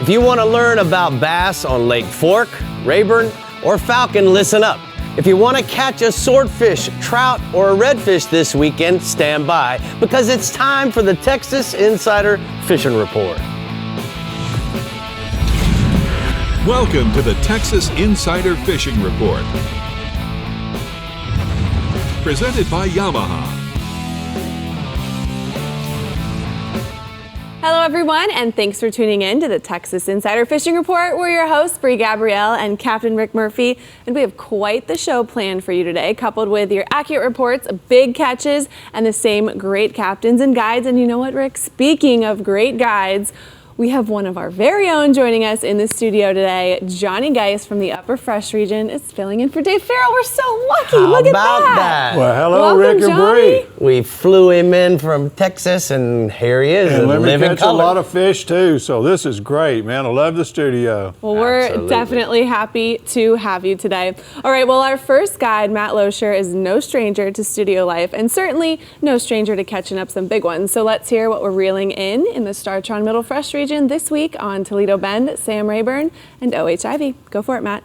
If you want to learn about bass on Lake Fork, Rayburn, or Falcon, listen up. If you want to catch a swordfish, trout, or a redfish this weekend, stand by, because it's time for the Texas Insider Fishing Report. Welcome to the Texas Insider Fishing Report. Presented by Yamaha. Hello everyone, and thanks for tuning in to the Texas Insider Fishing Report. We're your hosts, Brie Gabrielle and Captain Rick Murphy, and we have quite the show planned for you today, coupled with your accurate reports, big catches, and the same great captains and guides. And you know what, Rick? Speaking of great guides, we have one of our very own joining us in the studio today. Johnny Geis from the Upper Fresh region is filling in for Dave Farrell. We're so lucky. Look at that. Well, hello, Welcome, Rick and Johnny. Bree. We flew him in from Texas, and here he is. And let me living catch color. a lot of fish too, so this is great, man. I love the studio. Well, we're Absolutely. definitely happy to have you today. All right, well, our first guide, Matt Loescher, is no stranger to studio life and certainly no stranger to catching up some big ones. So let's hear what we're reeling in the STARTRON Middle Fresh region this week on Toledo Bend, Sam Rayburn, and OH Ivy. Go for it, Matt.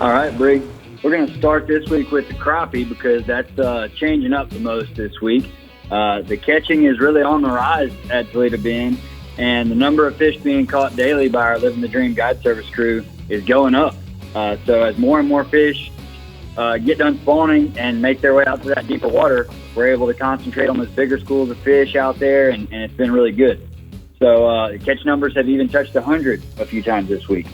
All right, Brie. We're going to start this week with the crappie because that's changing up the most this week. The catching is really on the rise at Toledo Bend, and the number of fish being caught daily by our Living the Dream Guide Service crew is going up. So as more and more fish get done spawning and make their way out to that deeper water, we're able to concentrate on those bigger schools of fish out there, and it's been really good. So the catch numbers have even touched 100 a few times this week.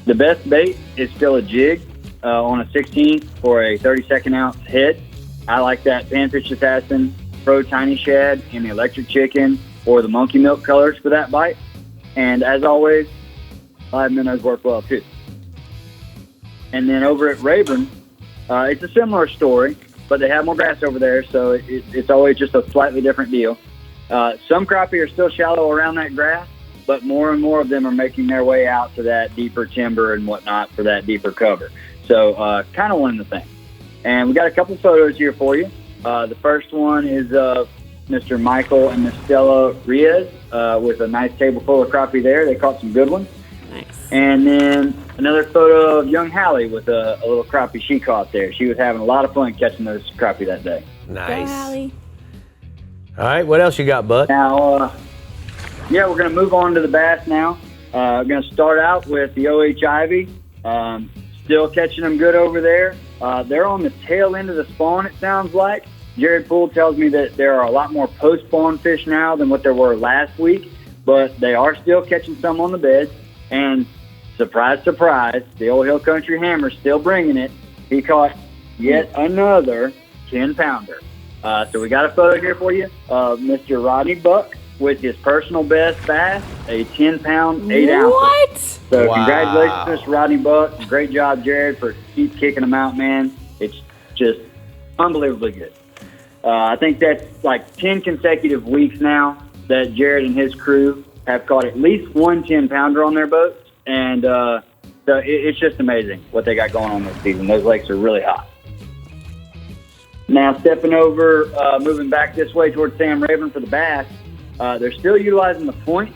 The best bait is still a jig on a 16th or a 32nd ounce head. I like that Panfish Assassin, Pro Tiny Shad, and the Electric Chicken or the Monkey Milk colors for that bite. And as always, 5 minnows work well too. And then over at Rayburn, it's a similar story, but they have more grass over there, so it's always just a slightly different deal. Some crappie are still shallow around that grass, but more and more of them are making their way out to that deeper timber and whatnot for that deeper cover. So kind of one of the things. And we got a couple photos here for you. The first one is of Mr. Michael and Miss Stella Riaz with a nice table full of crappie there. They caught some good ones. Nice. And then another photo of young Hallie with a little crappie she caught there. She was having a lot of fun catching those crappie that day. Nice. Go, Allie. All right, what else you got, bud? Now, we're going to move on to the bass now. We're going to start out with the OH Ivy. Still catching them good over there. They're on the tail end of the spawn, it sounds like. Jared Poole tells me that there are a lot more post-spawn fish now than what there were last week, but they are still catching some on the beds. And surprise, surprise, the old Hill Country Hammer's still bringing it. He caught yet another 10-pounder. So we got a photo here for you of Mr. Rodney Buck with his personal best bass, a 10-pound, 8 ounce. What? So Wow. Congratulations, Mr. Rodney Buck. Great job, Jared, for keep kicking them out, man. It's just unbelievably good. I think that's like 10 consecutive weeks now that Jared and his crew have caught at least one 10-pounder on their boats. And so it's just amazing what they got going on this season. Those lakes are really hot. Now stepping over, moving back this way towards Sam Rayburn for the bass, they're still utilizing the point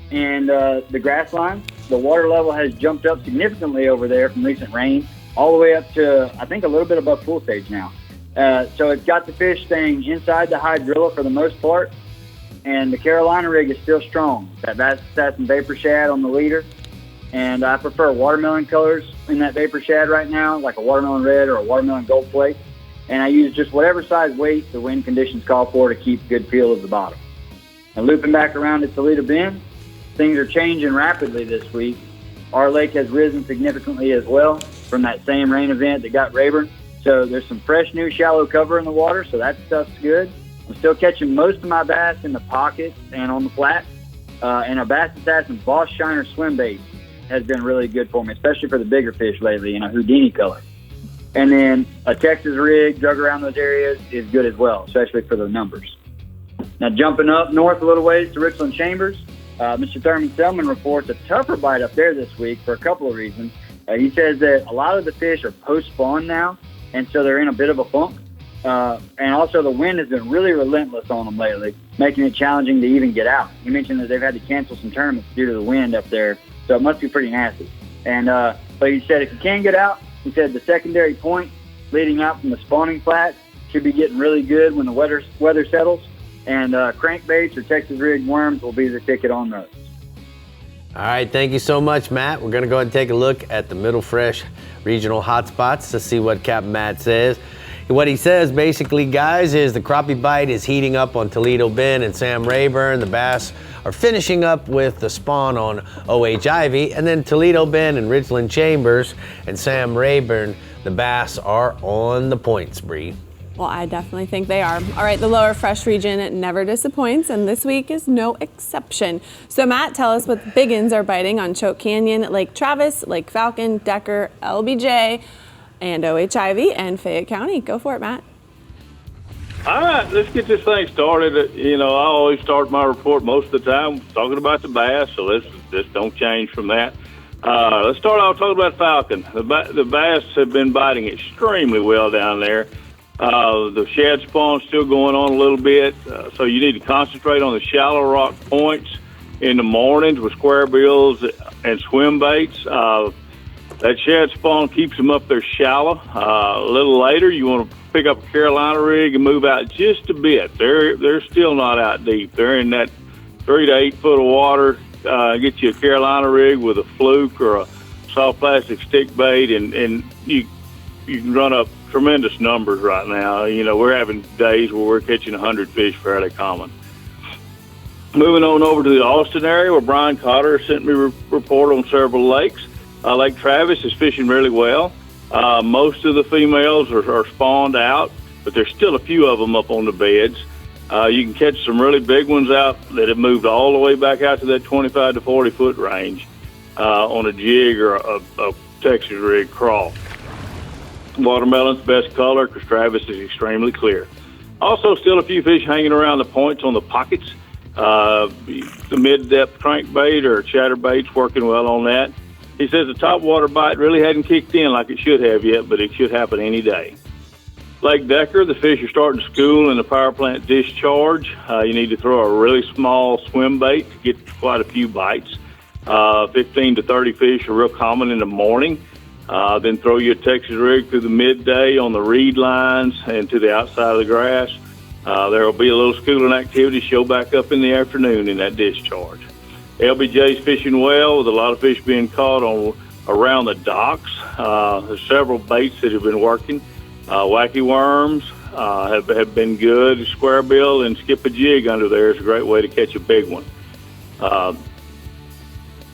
and the grass line. The water level has jumped up significantly over there from recent rain, all the way up to, I think, a little bit above pool stage now. So it's got the fish staying inside the hydrilla for the most part, and the Carolina rig is still strong. That Bass Assassin Vapor Shad on the leader, and I prefer watermelon colors in that Vapor Shad right now, like a watermelon red or a watermelon gold flake. And I use just whatever size weight the wind conditions call for to keep good feel of the bottom. And looping back around to Toledo Bend, things are changing rapidly this week. Our lake has risen significantly as well from that same rain event that got Rayburn. So there's some fresh new shallow cover in the water, so that stuff's good. I'm still catching most of my bass in the pockets and on the flat. And a Bass Assassin Boss Shiner swim bait has been really good for me, especially for the bigger fish lately in a Houdini color. And then a Texas rig drug around those areas is good as well, especially for the numbers. Now jumping up north a little ways to Richland Chambers, Mr. Thurman Selman reports a tougher bite up there this week for a couple of reasons. He says that a lot of the fish are post-spawn now, and so they're in a bit of a funk. And also the wind has been really relentless on them lately, making it challenging to even get out. You mentioned that they've had to cancel some tournaments due to the wind up there, so it must be pretty nasty. And but he said if you can get out, he said the secondary point leading out from the spawning flat should be getting really good when the weather settles. And crankbaits or Texas rig worms will be the ticket on those. All right, thank you so much, Matt. We're gonna go ahead and take a look at the Middle Fresh regional hotspots to see what Captain Matt says. What he says basically, guys, is the crappie bite is heating up on Toledo Bend and Sam Rayburn. The bass are finishing up with the spawn on OH Ivy, and then Toledo Bend and Richland Chambers and Sam Rayburn, the bass are on the points, Bree. Well, I definitely think they are. All right, the lower fresh region never disappoints, and this week is no exception. So Matt, tell us what biggins are biting on Choke Canyon, Lake Travis, Lake Falcon, Decker, LBJ, and OH Ivy, and Fayette County. Go for it, Matt. All right, let's get this thing started. You know, I always start my report most of the time talking about the bass, so let's don't change from that. Let's start off talking about Falcon. The bass have been biting extremely well down there. The shad spawn's still going on a little bit, so you need to concentrate on the shallow rock points in the mornings with square bills and swim baits. That shad spawn keeps them up there shallow. A little later, you want to pick up a Carolina rig and move out just a bit. They're still not out deep. They're in that 3 to 8 foot of water. Get you a Carolina rig with a fluke or a soft plastic stick bait, and you can run up tremendous numbers right now. You know, we're having days where we're catching 100 fish fairly common. Moving on over to the Austin area, where Brian Cotter sent me a report on several lakes. Lake Travis is fishing really well. Most of the females are spawned out, but there's still a few of them up on the beds. You can catch some really big ones out that have moved all the way back out to that 25 to 40 foot range on a jig or a Texas rig crawl. Watermelon's best color because Travis is extremely clear. Also, still a few fish hanging around the points on the pockets. The mid-depth crankbait or chatterbait's working well on that. He says the topwater bite really hadn't kicked in like it should have yet, but it should happen any day. Lake Decker, the fish are starting to school in the power plant discharge. You need to throw a really small swim bait to get quite a few bites. 15 to 30 fish are real common in the morning. Then throw your Texas rig through the midday on the reed lines and to the outside of the grass. There will be a little schooling activity show back up in the afternoon in that discharge. LBJ's fishing well with a lot of fish being caught around the docks. There's several baits that have been working. Wacky worms have been good. Square bill and skip a jig under there is a great way to catch a big one.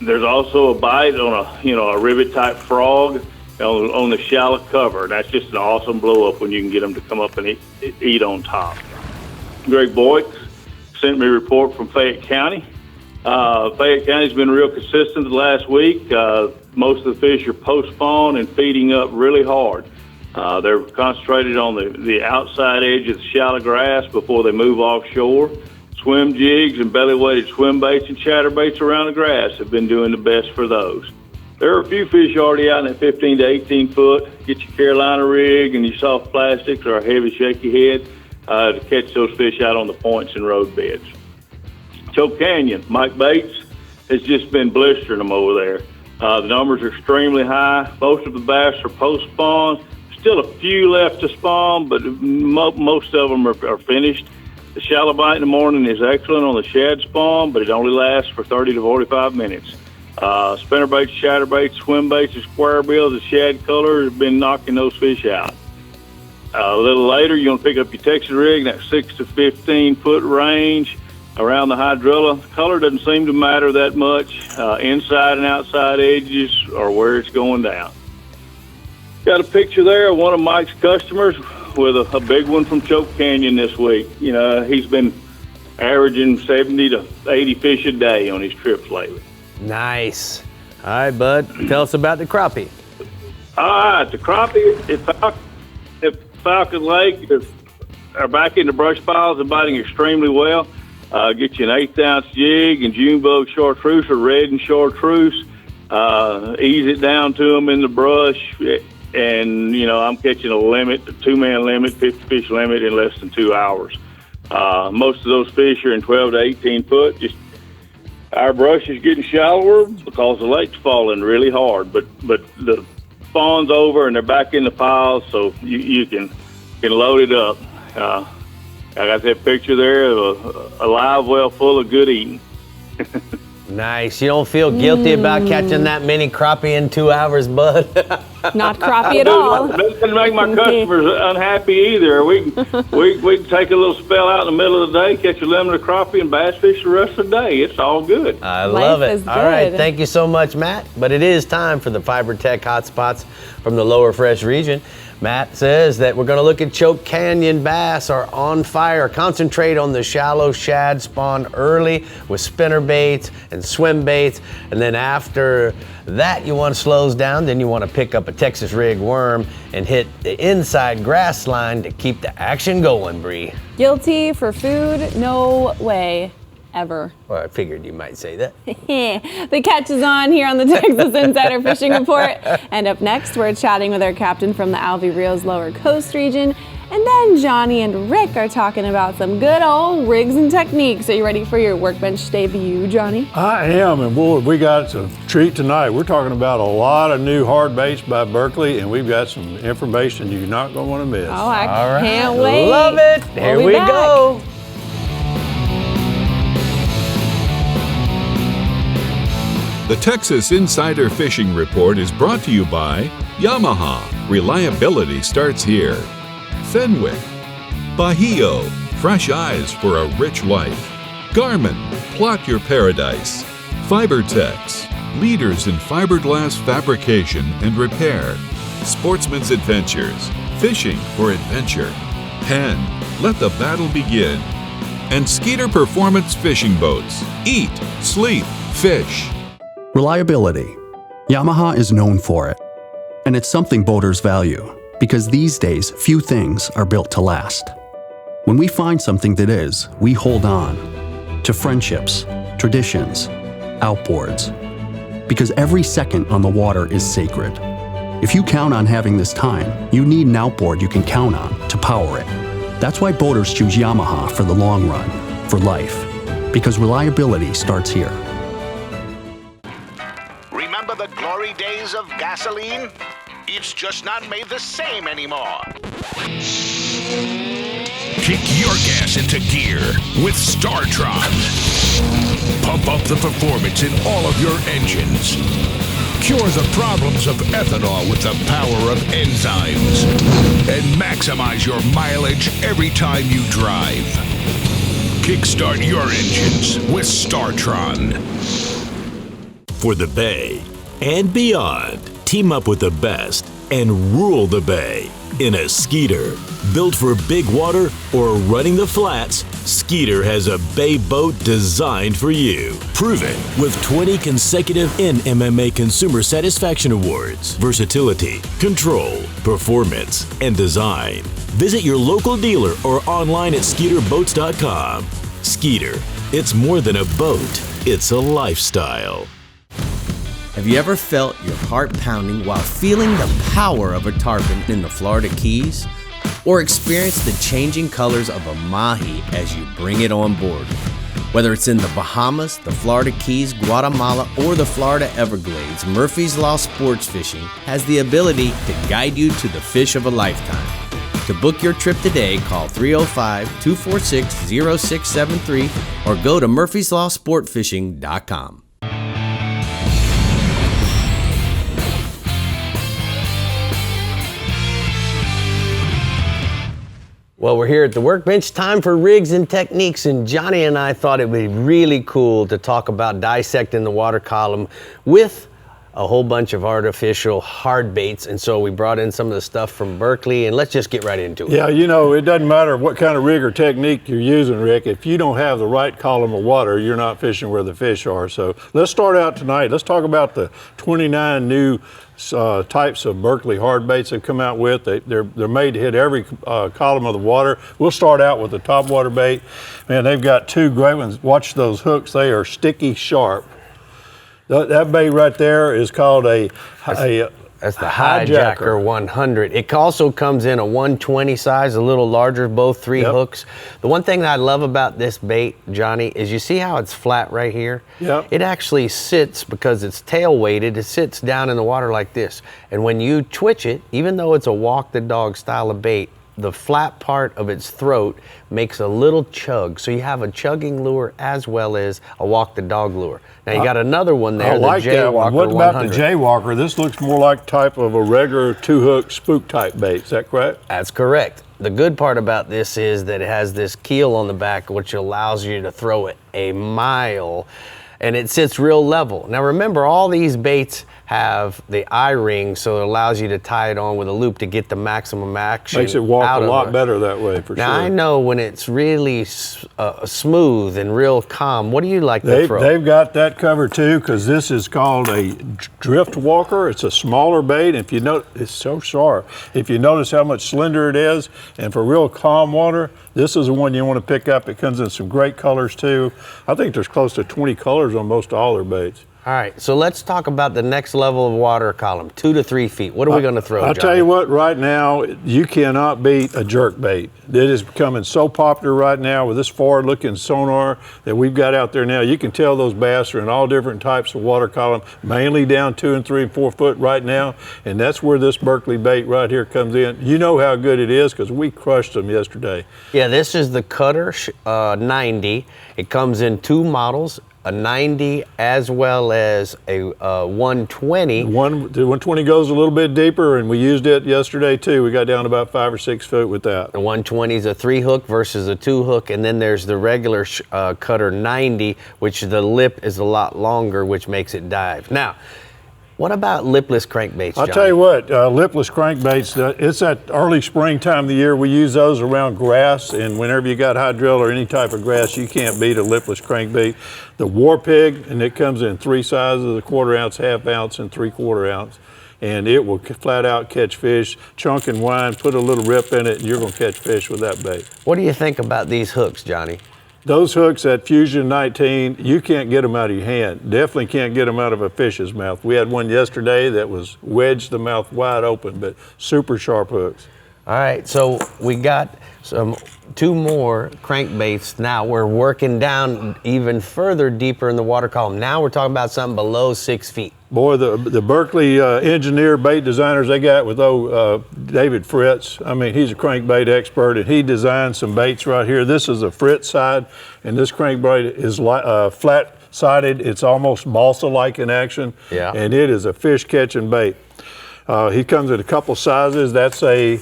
There's also a bite on a rivet type frog on the shallow cover. That's just an awesome blow up when you can get them to come up and eat on top. Greg Boyd sent me a report from Fayette County. Fayette County's been real consistent the last week. Most of the fish are post-spawn and feeding up really hard. They're concentrated on the outside edge of the shallow grass before they move offshore. Swim jigs and belly-weighted swim baits and chatterbaits around the grass have been doing the best for those. There are a few fish already out in that 15 to 18 foot. Get your Carolina rig and your soft plastics or a heavy shaky head to catch those fish out on the points and road beds. Choke Canyon, Mike Bates has just been blistering them over there. The numbers are extremely high. Most of the bass are post-spawn. Still a few left to spawn, but most of them are finished. The shallow bite in the morning is excellent on the shad spawn, but it only lasts for 30 to 45 minutes. Spinnerbaits, chatterbaits, swim baits, and square bills, the shad color has been knocking those fish out. A little later, you're going to pick up your Texas rig in that 6 to 15 foot range around the hydrilla. Color doesn't seem to matter that much. Inside and outside edges are where it's going down. Got a picture there of one of Mike's customers with a big one from Choke Canyon this week. You know, he's been averaging 70 to 80 fish a day on his trips lately. Nice. All right, bud. Tell us about the crappie. All right, the crappie at Falcon Lake are back in the brush piles and biting extremely well. Get you an 1/8 ounce jig and June bug chartreuse or red and chartreuse. Ease it down to them in the brush. and I'm catching a limit, a 2-man limit, 50 fish limit in less than 2 hours. Most of those fish are in 12 to 18 foot. Just our brush is getting shallower because the lake's falling really hard, but the spawn's over and they're back in the piles, so you can load it up. I got that picture there of a live well full of good eating. Nice. You don't feel guilty about catching that many crappie in 2 hours, bud? Not crappie at all. That doesn't make my customers unhappy either. We can take a little spell out in the middle of the day, catch a lemon, crappie, and bass fish the rest of the day. It's all good. I love Life it. is All right, good. thank you so much, Matt. But it is time for the Fiber Tech hotspots from the Lower Fresh region. Matt says that we're going to look at Choke Canyon bass are on fire. Concentrate on the shallow shad spawn early with spinner baits and swim baits. And then after that, you want to slow down. Then you want to pick up a Texas rig worm and hit the inside grass line to keep the action going, Brie. Guilty for food? No way. Ever. Well, I figured you might say that. The catch is on here on the Texas Insider Fishing Report. And up next, we're chatting with our captain from the ALVEY Reels Lower Coast region. And then Johnny and Rick are talking about some good old rigs and techniques. Are you ready for your workbench debut, Johnny? I am, and boy, we got a treat tonight. We're talking about a lot of new hard baits by Berkley, and we've got some information you're not going to want to miss. Oh, I All right. can't wait. Love it. Here We'll we be back. go. The Texas Insider Fishing Report is brought to you by Yamaha. Reliability starts here. Fenwick. Bajío. Fresh eyes for a rich life. Garmin. Plot your paradise. FiberTex. Leaders in fiberglass fabrication and repair. Sportsman's Adventures. Fishing for adventure. Penn. Let the battle begin. And Skeeter Performance Fishing Boats. Eat, sleep, fish. Reliability. Yamaha is known for it. And it's something boaters value, because these days, few things are built to last. When we find something that is, we hold on to friendships, traditions, outboards. Because every second on the water is sacred. If you count on having this time, you need an outboard you can count on to power it. That's why boaters choose Yamaha for the long run, for life. Because reliability starts here. Remember the glory days of gasoline? It's just not made the same anymore. Kick your gas into gear with STARTRON. Pump up the performance in all of your engines. Cure the problems of ethanol with the power of enzymes. And maximize your mileage every time you drive. Kickstart your engines with STARTRON. For the Bay and beyond, team up with the best and rule the Bay in a Skeeter. Built for big water or running the flats, Skeeter has a Bay boat designed for you. Prove it with 20 consecutive NMMA Consumer Satisfaction Awards. Versatility, control, performance, and design. Visit your local dealer or online at SkeeterBoats.com. Skeeter, it's more than a boat, it's a lifestyle. Have you ever felt your heart pounding while feeling the power of a tarpon in the Florida Keys? Or experienced the changing colors of a mahi as you bring it on board? Whether it's in the Bahamas, the Florida Keys, Guatemala, or the Florida Everglades, Murphy's Law Sports Fishing has the ability to guide you to the fish of a lifetime. To book your trip today, call 305-246-0673 or go to murphyslawsportfishing.com. Well, we're here at the workbench. Time for rigs and techniques, and Johnny and I thought it would be really cool to talk about dissecting the water column with a whole bunch of artificial hard baits, and so we brought in some of the stuff from Berkley, and let's just get right into it. Yeah, you know, it doesn't matter what kind of rig or technique you're using, Rick. If you don't have the right column of water, you're not fishing where the fish are. So let's start out tonight. Let's talk about the 29 new types of Berkley hard baits they've come out with. They're made to hit every column of the water. We'll start out with the top water bait. Man, they've got two great ones. Watch those hooks. They are sticky sharp. That bait right there is called a That's the Hijacker 100. It also comes in a 120 size, a little larger, both 3 hooks. The one thing that I love about this bait, Johnny, is you see how it's flat right here? Yep. It actually sits, because it's tail weighted, it sits down in the water like this. And when you twitch it, even though it's a walk the dog style of bait, the flat part of its throat makes a little chug. So you have a chugging lure as well as a walk the dog lure. Now you got another one there, I like the that one. Jaywalker What about 100. the Jaywalker? This looks more like type of a regular 2-hook spook type bait. Is that correct? That's correct. The good part about this is that it has this keel on the back, which allows you to throw it a mile, and it sits real level. Now remember, all these baits have the eye-ring, so it allows you to tie it on with a loop to get the maximum action. Makes it walk out a of lot it. better that way, for Now sure. I know when it's really smooth and real calm. What do you like to throw? They've got that covered too, because this is called a drift walker. It's a smaller bait. If you know, it's so sharp. If you notice how much slender it is, and for real calm water, this is the one you want to pick up. It comes in some great colors too. I think there's close to 20 colors on most all their baits. All right, so let's talk about the next level of water column, 2 to 3 feet. What are we going to throw, I'll Johnny? tell you what, right now, you cannot beat a jerk bait. It is becoming so popular right now with this forward-looking sonar that we've got out there now. You can tell those bass are in all different types of water column, mainly down 2 and 3 and 4 foot right now, and that's where this Berkeley bait right here comes in. You know how good it is because we crushed them yesterday. Yeah, this is the Cutter 90. It comes in 2 models, a 90 as well as a 120. The 120 goes a little bit deeper, and we used it yesterday too. We got down about 5 or 6 foot with that. The 120 is a 3-hook versus a 2-hook, and then there's the regular Cutter 90, which the lip is a lot longer, which makes it dive. Now, what about lipless crankbaits, I'll Johnny? tell you what, lipless crankbaits, it's that early spring time of the year. We use those around grass, and whenever you got hydrilla or any type of grass, you can't beat a lipless crankbait. The War Pig, and it comes in 3 sizes, a 1/4 ounce, 1/2 ounce, and 3/4 ounce. And it will flat out catch fish, chunk and wind, put a little rip in it, and you're gonna catch fish with that bait. What do you think about these hooks, Johnny? Those hooks at Fusion 19, you can't get them out of your hand. Definitely can't get them out of a fish's mouth. We had one yesterday that was wedged the mouth wide open, but super sharp hooks. All right, so we got 2 more crankbaits. Now we're working down even further deeper in the water column. Now we're talking about something below 6 feet. Boy, the Berkeley engineer bait designers they got with David Fritz. I mean, he's a crankbait expert, and he designed some baits right here. This is a Fritz side, and this crankbait is flat-sided. It's almost balsa-like in action, and it is a fish-catching bait. He comes in a couple sizes. That's a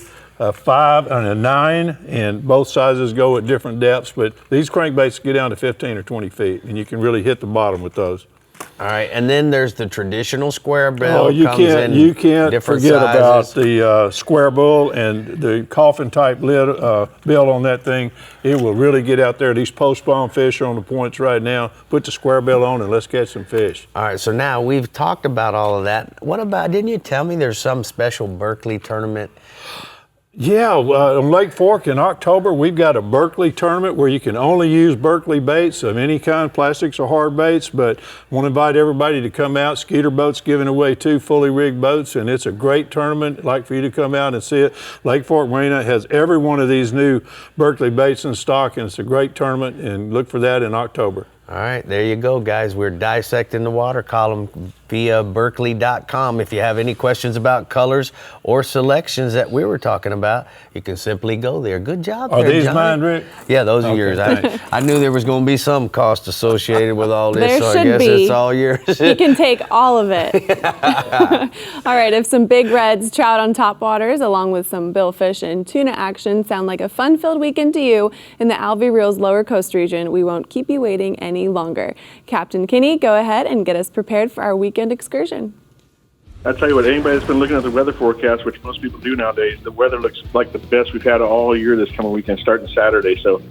5 and a 9, and both sizes go at different depths, but these crankbaits get down to 15 or 20 feet, and you can really hit the bottom with those. All right, and then there's the traditional square bill. Oh, you can't forget about sizes. the square bull and the coffin type lid bill on that thing. It will really get out there. These post-spawn fish are on the points right now. Put the square bill on and let's catch some fish. All right, so now we've talked about all of that. What about, didn't you tell me there's some special Berkeley tournament? Yeah, on Lake Fork in October, we've got a Berkeley tournament where you can only use Berkeley baits of any kind, plastics or hard baits, but I want to invite everybody to come out. Skeeter Boat's giving away 2 fully rigged boats, and it's a great tournament. I'd like for you to come out and see it. Lake Fork Marina has every one of these new Berkeley baits in stock, and it's a great tournament, and look for that in October. All right, there you go, guys. We're dissecting the water column via Berkeley.com. If you have any questions about colors or selections that we were talking about, you can simply go there. Good job. Are there, these Johnny. mine, Rick? Yeah, those are Okay, yours. thanks. I knew there was going to be some cost associated with all this, There so I should guess be. it's all yours. You can take all of it. All right, if some big reds, trout on top waters, along with some billfish and tuna action sound like a fun-filled weekend to you in the ALVEY Reels Lower Coast region, we won't keep you waiting any longer. Captain Kinney, go ahead and get us prepared for our weekend excursion. I tell you what, anybody that's been looking at the weather forecast, which most people do nowadays, the weather looks like the best we've had all year this coming weekend, starting Saturday. So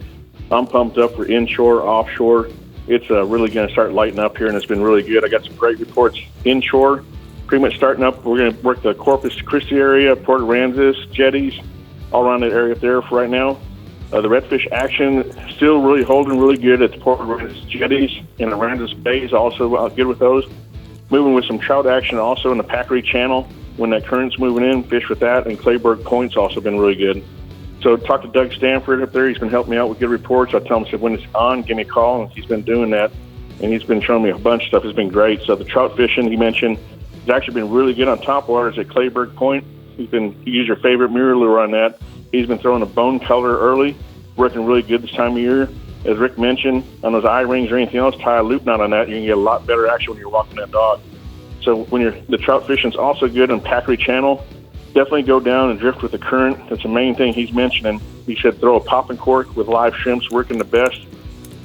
I'm pumped up for inshore, offshore. It's really going to start lighting up here, and it's been really good. I got some great reports inshore, pretty much starting up. We're going to work the Corpus Christi area, Port Aransas, jetties, all around that area up there for right now. The redfish action still really holding really good at the Port Aransas jetties and Aransas bays, also good with those. Moving with some trout action also in the Packery Channel. when that current's moving in, fish with that. And Clayburg Point's also been really good. So talk to Doug Stanford up there. He's been helping me out with good reports. I tell him, said, when it's on, give me a call. And he's been doing that. And he's been showing me a bunch of stuff. It's been great. So the trout fishing he mentioned has actually been really good on top waters at Clayburg Point. He used your favorite mirror lure on that. He's been throwing a bone color early, working really good this time of year. As Rick mentioned, on those eye rings or anything else, tie a loop knot on that. You can get a lot better action when you're walking that dog. So when the trout fishing's also good on Packery Channel, definitely go down and drift with the current. That's the main thing he's mentioning. He said throw a popping cork with live shrimps working the best,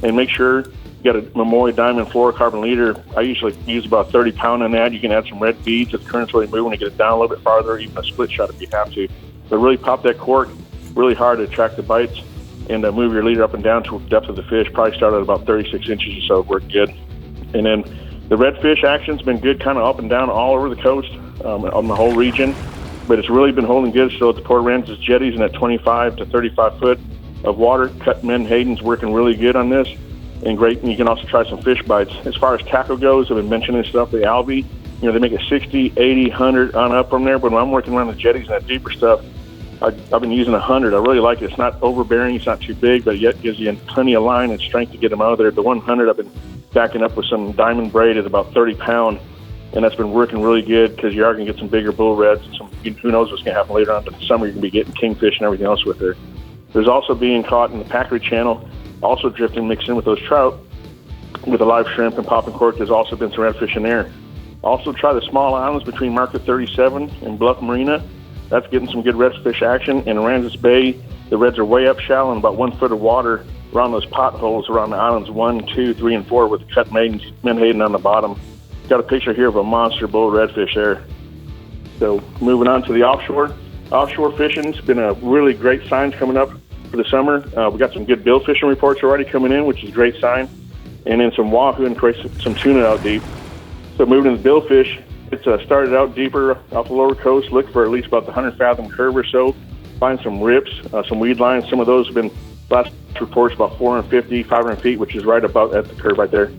and make sure you got a Momoy Diamond fluorocarbon leader. I usually use about 30 pound on that. You can add some red beads if the current's really moving to get it down a little bit farther, even a split shot if you have to. But really pop that cork really hard to attract the bites, and move your leader up and down to the depth of the fish. Probably start at about 36 inches or so, work good. And then the redfish action's been good, kind of up and down all over the coast, on the whole region. But it's really been holding good still at the Port Aransas jetties in that 25 to 35 foot of water. Cut Menhaden's working really good on this, and great. And you can also try some fish bites. As far as tackle goes, I've been mentioning stuff, the ALVEY. They make it 60, 80, 100 on up from there. But when I'm working around the jetties and that deeper stuff, I've been using 100. I really like it. It's not overbearing. It's not too big, but yet gives you plenty of line and strength to get them out of there. The 100 I've been backing up with some diamond braid at about 30 pound, and that's been working really good because you are going to get some bigger bull reds. And who knows what's going to happen later on in the summer. You're going to be getting kingfish and everything else with her. There's also being caught in the Packery Channel, also drifting mixed in with those trout with a live shrimp and popping cork. There's also been some redfish in there. Also try the small islands between Market 37 and Bluff Marina. That's getting some good redfish action. In Aransas Bay, the reds are way up shallow in about 1 foot of water around those potholes around the islands 1, 2, 3, and 4 with the cut menhaden on the bottom. Got a picture here of a monster bull redfish there. So moving on to the offshore. Offshore fishing's been a really great signs coming up for the summer. We got some good bill fishing reports already coming in, which is a great sign. And then some wahoo and some tuna out deep. So moving to the billfish, it's started out deeper off the lower coast. Look for at least about the 100 fathom curve or so. Find some rips, some weed lines. Some of those have been, last reports, about 450, 500 feet, which is right about at the curve right there.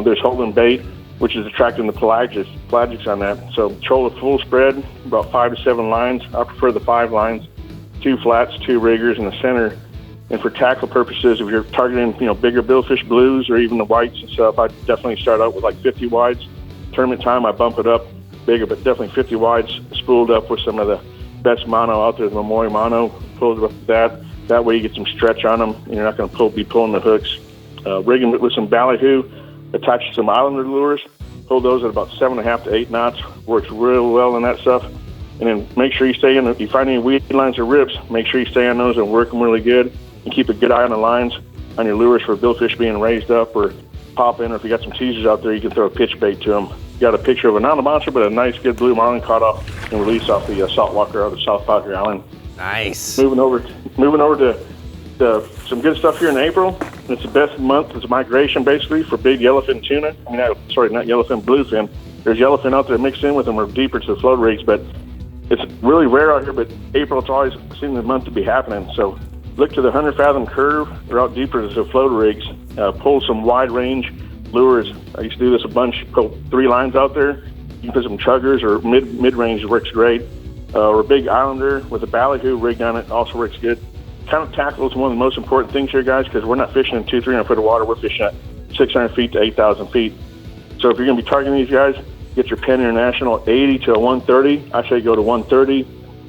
There's holding bait, which is attracting the pelagics on that. So troll a full spread, about 5 to 7 lines. I prefer the 5 lines, 2 flats, 2 riggers in the center. And for tackle purposes, if you're targeting, bigger billfish blues or even the whites and stuff, I'd definitely start out with like 50 wides. Tournament time, I bump it up bigger, but definitely 50 wides spooled up with some of the best mono out there, the Momoy mono. Pull it up with that. That way you get some stretch on them, and you're not going to be pulling the hooks. Rigging it with some ballyhoo, attach some islander lures. Pull those at about 7.5 to 8 knots. Works real well in that stuff. And then make sure you stay in. If you find any weed lines or rips, make sure you stay on those and work them really good. And keep a good eye on the lines on your lures for billfish being raised up or pop in, or if you got some teasers out there, you can throw a pitch bait to them. You got a picture of not a monster, but a nice, good blue marlin caught off and released off the saltwater out of South Padre Island. Nice. Moving over to some good stuff here in April. It's the best month. It's a migration basically for big yellowfin tuna. Not yellowfin, bluefin. There's yellowfin out there mixed in with them or deeper to the float rigs, but it's really rare out here. But April, it's always seemed the month to be happening. So look to the 100 fathom curve or out deeper to the float rigs. Pull some wide range lures. I used to do this a bunch. Pull 3 lines out there. You can put some chuggers or mid range works great. Or a big islander with a ballyhoo rigged on it also works good. Kind of tackle is one of the most important things here, guys, because we're not fishing in 200-300 foot of water. We're fishing at 600 feet to 8,000 feet. So if you're going to be targeting these guys, get your Penn International 80 to a 130. I say go to 130.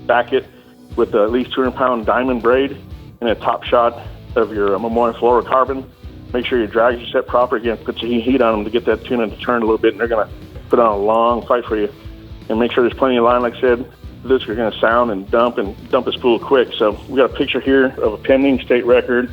Back it with at least 200-pound diamond braid and a top shot of your Momoy fluorocarbon. Make sure your drags are set proper. Again, put some heat on them to get that tuna to turn a little bit, and they're going to put on a long fight for you. And make sure there's plenty of line, like I said. This are going to sound and dump a spool quick. So we got a picture here of a pending state record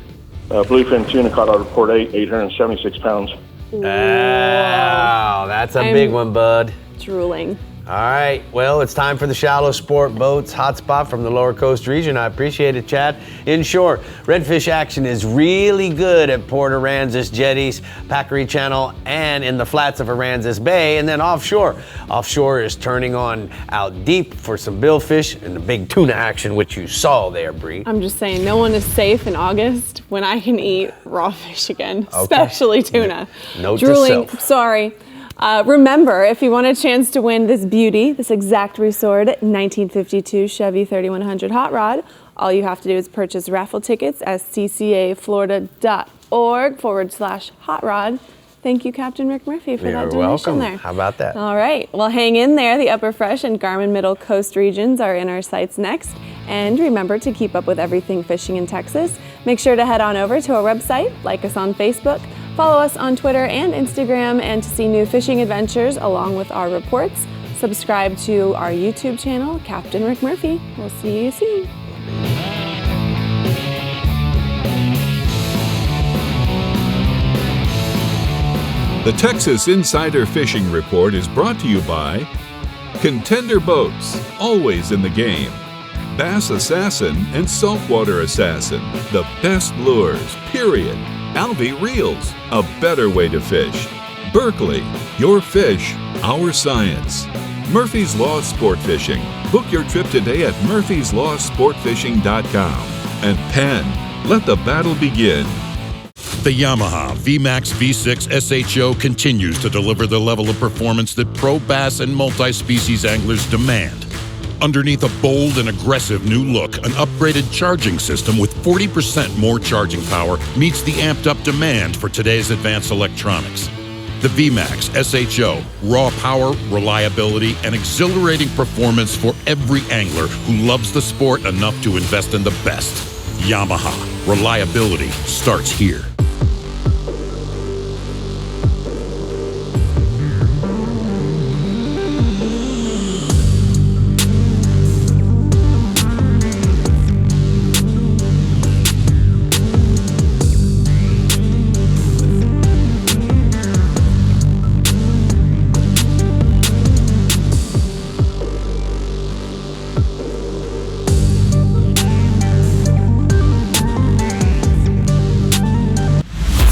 bluefin tuna caught out of Port 8, 876 pounds. Wow, that's a big one, bud. Drooling. All right, well, it's time for the Shallow Sport Boats hotspot from the Lower Coast region. I appreciate it, Chad. Inshore, redfish action is really good at Port Aransas jetties, Packery Channel, and in the flats of Aransas Bay. And then offshore is turning on out deep for some billfish and the big tuna action, which you saw there, Brie. I'm just saying, no one is safe in August when I can eat raw fish again, especially tuna. Note Drooling, to self. sorry. Remember, if you want a chance to win this beauty, this exact restored 1952 Chevy 3100 Hot Rod, all you have to do is purchase raffle tickets at ccaflorida.org/hot rod. Thank you, Captain Rick Murphy, for that donation welcome. there. How about that? All right. Well, hang in there. The Upper Fresh and Garmin Middle Coast regions are in our sights next. And remember to keep up with everything fishing in Texas. Make sure to head on over to our website, like us on Facebook, follow us on Twitter and Instagram, and to see new fishing adventures along with our reports, subscribe to our YouTube channel, Captain Rick Murphy. We'll see you soon. The Texas Insider Fishing Report is brought to you by Contender Boats, always in the game. Bass Assassin and Saltwater Assassin, the best lures, period. ALVEY Reels, a better way to fish. Berkeley, your fish, our science. Murphy's Law Sport Fishing. Book your trip today at murphyslawsportfishing.com. And Penn, let the battle begin. The Yamaha VMAX V6 SHO continues to deliver the level of performance that pro bass and multi-species anglers demand. Underneath a bold and aggressive new look, an upgraded charging system with 40% more charging power meets the amped-up demand for today's advanced electronics. The VMAX SHO, raw power, reliability, and exhilarating performance for every angler who loves the sport enough to invest in the best. Yamaha, reliability starts here.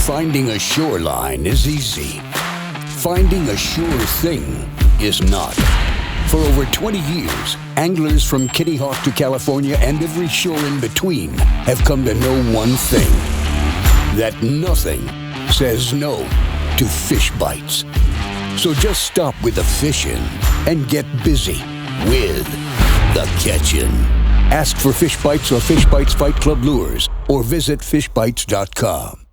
Finding a shoreline is easy. Finding a sure thing is not. For over 20 years, anglers from Kitty Hawk to California and every shore in between have come to know one thing: that nothing says no to fish bites. So just stop with the fishing and get busy with the catching. Ask for Fish Bites or Fish Bites Fight Club lures or visit fishbites.com.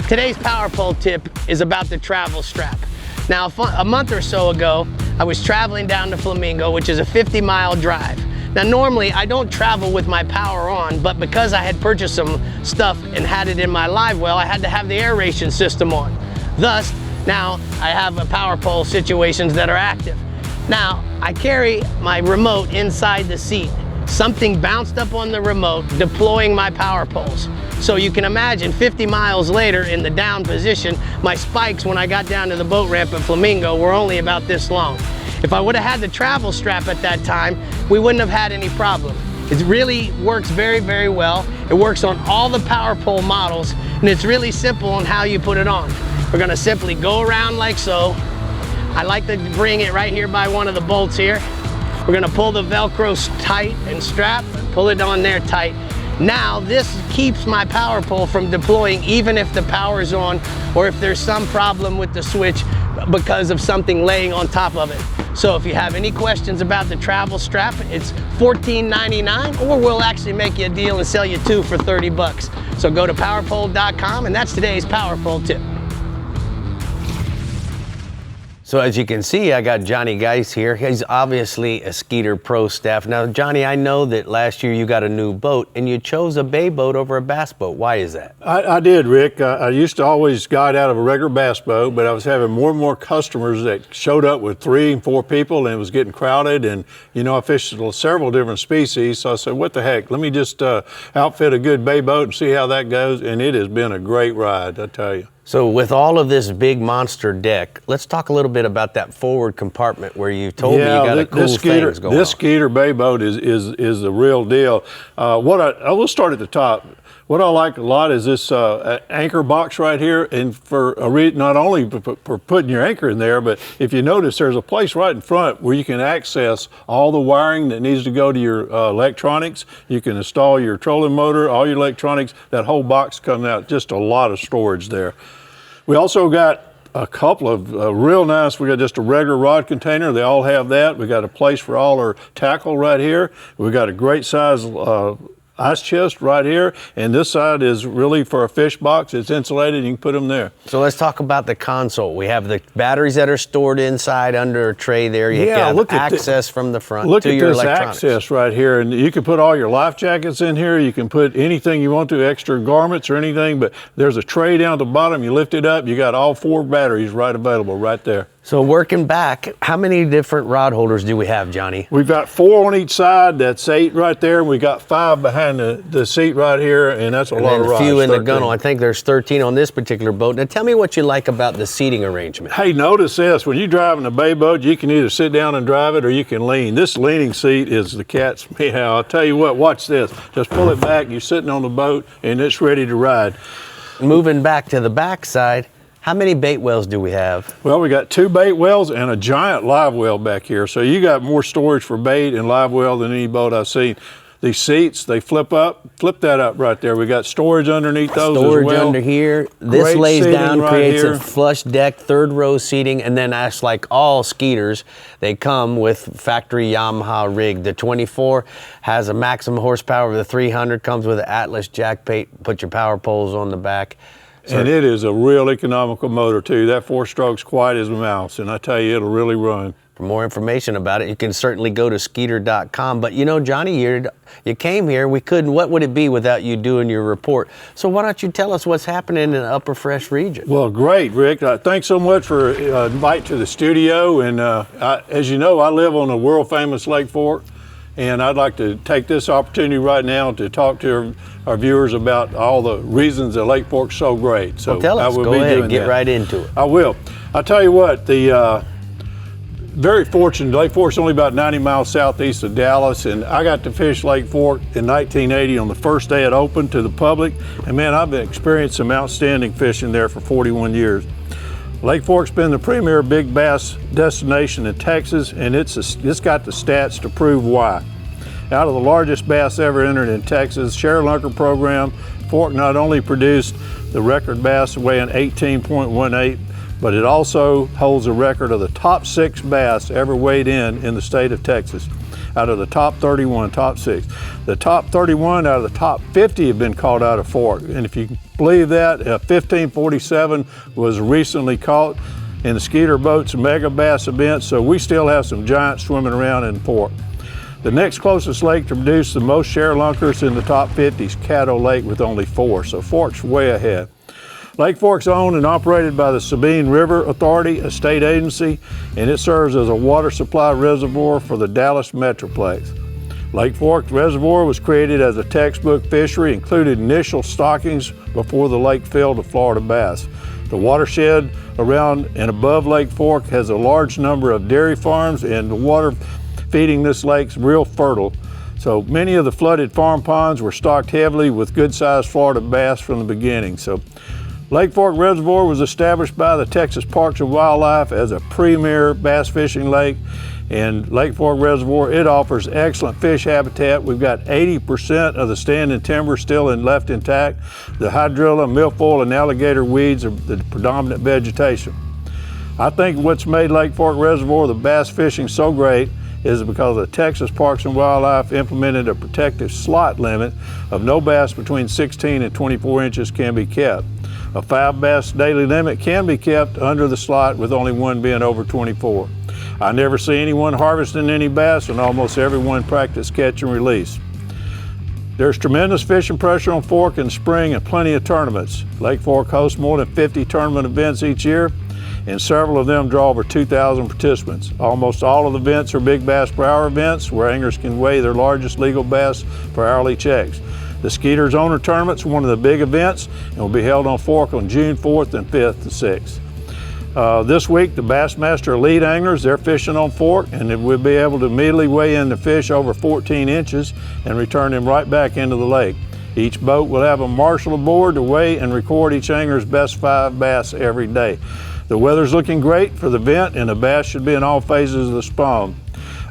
Today's power pole tip is about the travel strap. Now, a month or so ago, I was traveling down to Flamingo, which is a 50-mile drive. Now, normally I don't travel with my power on, but because I had purchased some stuff and had it in my live well, I had to have the aeration system on. Thus, now I have a power pole situations that are active. Now, I carry my remote inside the seat. Something bounced up on the remote, deploying my power poles. So you can imagine 50 miles later in the down position, my spikes when I got down to the boat ramp at Flamingo were only about this long. If I would have had the travel strap at that time, we wouldn't have had any problem. It really works very, very well. It works on all the power pole models, and it's really simple on how you put it on. We're gonna simply go around like so. I like to bring it right here by one of the bolts here. We're gonna pull the Velcro tight and strap, pull it on there tight. Now this keeps my power pole from deploying even if the power's on or if there's some problem with the switch because of something laying on top of it. So if you have any questions about the travel strap, it's $14.99, or we'll actually make you a deal and sell you two for 30 bucks. So go to powerpole.com, and that's today's power pole tip. So as you can see, I got Johnny Geis here. He's obviously a Skeeter Pro staff. Now, Johnny, I know that last year you got a new boat and you chose a bay boat over a bass boat. Why is that? I did, Rick. I used to always guide out of a regular bass boat, but I was having more and more customers that showed up with 3 and 4 people, and it was getting crowded. And, you know, I fished several different species, so I said, what the heck, let me just outfit a good bay boat and see how that goes. And it has been a great ride, I tell you. So with all of this big monster deck, let's talk a little bit about that forward compartment where you told me you got a cool things going on. This Skeeter bay boat is the real deal. I will start at the top. What I like a lot is this anchor box right here, and for not only for putting your anchor in there, but if you notice, there's a place right in front where you can access all the wiring that needs to go to your electronics. You can install your trolling motor, all your electronics. That whole box comes out, just a lot of storage there. We also got a couple of real nice, we got just a regular rod container. They all have that. We got a place for all our tackle right here. We got a great size ice chest right here, and this side is really for a fish box. It's insulated, you can put them there. So let's talk about the console. We have the batteries that are stored inside under a tray there. You have access from the front to your electronics. Look at this access right here, and you can put all your life jackets in here. You can put anything you want to, extra garments or anything, but there's a tray down at the bottom. You lift it up, you got all 4 batteries right available right there. So working back, how many different rod holders do we have, Johnny? We've got 4 on each side. That's 8 right there. And we got 5 behind the seat right here, and that's a lot of rods. A few in the gunnel. I think there's 13 on this particular boat. Now tell me what you like about the seating arrangement. Hey, notice this. When you're driving a bay boat, you can either sit down and drive it or you can lean. This leaning seat is the cat's meow. I'll tell you what, watch this. Just pull it back. You're sitting on the boat, and it's ready to ride. Moving back to the back side, how many bait wells do we have? Well, we got 2 bait wells and a giant live well back here. So you got more storage for bait and live well than any boat I've seen. These seats, they flip that up right there. We got storage underneath those as well. Storage under here. This lays down, creates a flush deck, 3rd row seating, and then as like all Skeeters, they come with factory Yamaha rig. The 24 has a maximum horsepower of the 300, comes with an Atlas jack plate, put your power poles on the back. And it is a real economical motor too. That 4-stroke's quiet as a mouse, and I tell you, it'll really run. For more information about it, you can certainly go to Skeeter.com. But you know, Johnny, you came here, what would it be without you doing your report? So why don't you tell us what's happening in the Upper Fresh region? Well, great, Rick. Thanks so much for inviting to the studio. And as you know, I live on a world famous Lake Fork. And I'd like to take this opportunity right now to talk to our viewers about all the reasons that Lake Fork's so great. So well, tell us, go ahead and get right into it. I will. I'll tell you what, very fortunate, Lake Fork's only about 90 miles southeast of Dallas, and I got to fish Lake Fork in 1980 on the first day it opened to the public. And man, I've experienced some outstanding fishing there for 41 years. Lake Fork's been the premier big bass destination in Texas, and it's got the stats to prove why. Out of the largest bass ever entered in Texas, Share Lunker program, Fork not only produced the record bass weighing 18.18, but it also holds a record of the top 6 bass ever weighed in the state of Texas. Out of the top 31, top 6. The top 31 out of the top 50 have been caught out of Fork. And if you can believe that, 1547 was recently caught in the Skeeter Boats Mega Bass event, so we still have some giants swimming around in Fork. The next closest lake to produce the most share lunkers in the top 50 is Caddo Lake with only 4, so Fork's way ahead. Lake Fork's owned and operated by the Sabine River Authority, a state agency, and it serves as a water supply reservoir for the Dallas Metroplex. Lake Fork Reservoir was created as a textbook fishery, included initial stockings before the lake filled to Florida bass. The watershed around and above Lake Fork has a large number of dairy farms, and the water feeding this lake's real fertile. So many of the flooded farm ponds were stocked heavily with good-sized Florida bass from the beginning. So Lake Fork Reservoir was established by the Texas Parks and Wildlife as a premier bass fishing lake. And Lake Fork Reservoir, it offers excellent fish habitat. We've got 80% of the standing timber still left intact. The hydrilla, milfoil, and alligator weeds are the predominant vegetation. I think what's made Lake Fork Reservoir the bass fishing so great is because the Texas Parks and Wildlife implemented a protective slot limit of no bass between 16 and 24 inches can be kept. A 5 bass daily limit can be kept under the slot with only one being over 24. I never see anyone harvesting any bass, and almost everyone practice catch and release. There's tremendous fishing pressure on Fork in spring and plenty of tournaments. Lake Fork hosts more than 50 tournament events each year, and several of them draw over 2,000 participants. Almost all of the events are big bass per hour events where anglers can weigh their largest legal bass for hourly checks. The Skeeter's Owner Tournament is one of the big events and will be held on Fork on June 4th and 5th to 6th. This week, the Bassmaster Elite Anglers, they're fishing on Fork, and we'll be able to immediately weigh in the fish over 14 inches and return them right back into the lake. Each boat will have a marshal aboard to weigh and record each angler's best 5 bass every day. The weather's looking great for the event, and the bass should be in all phases of the spawn.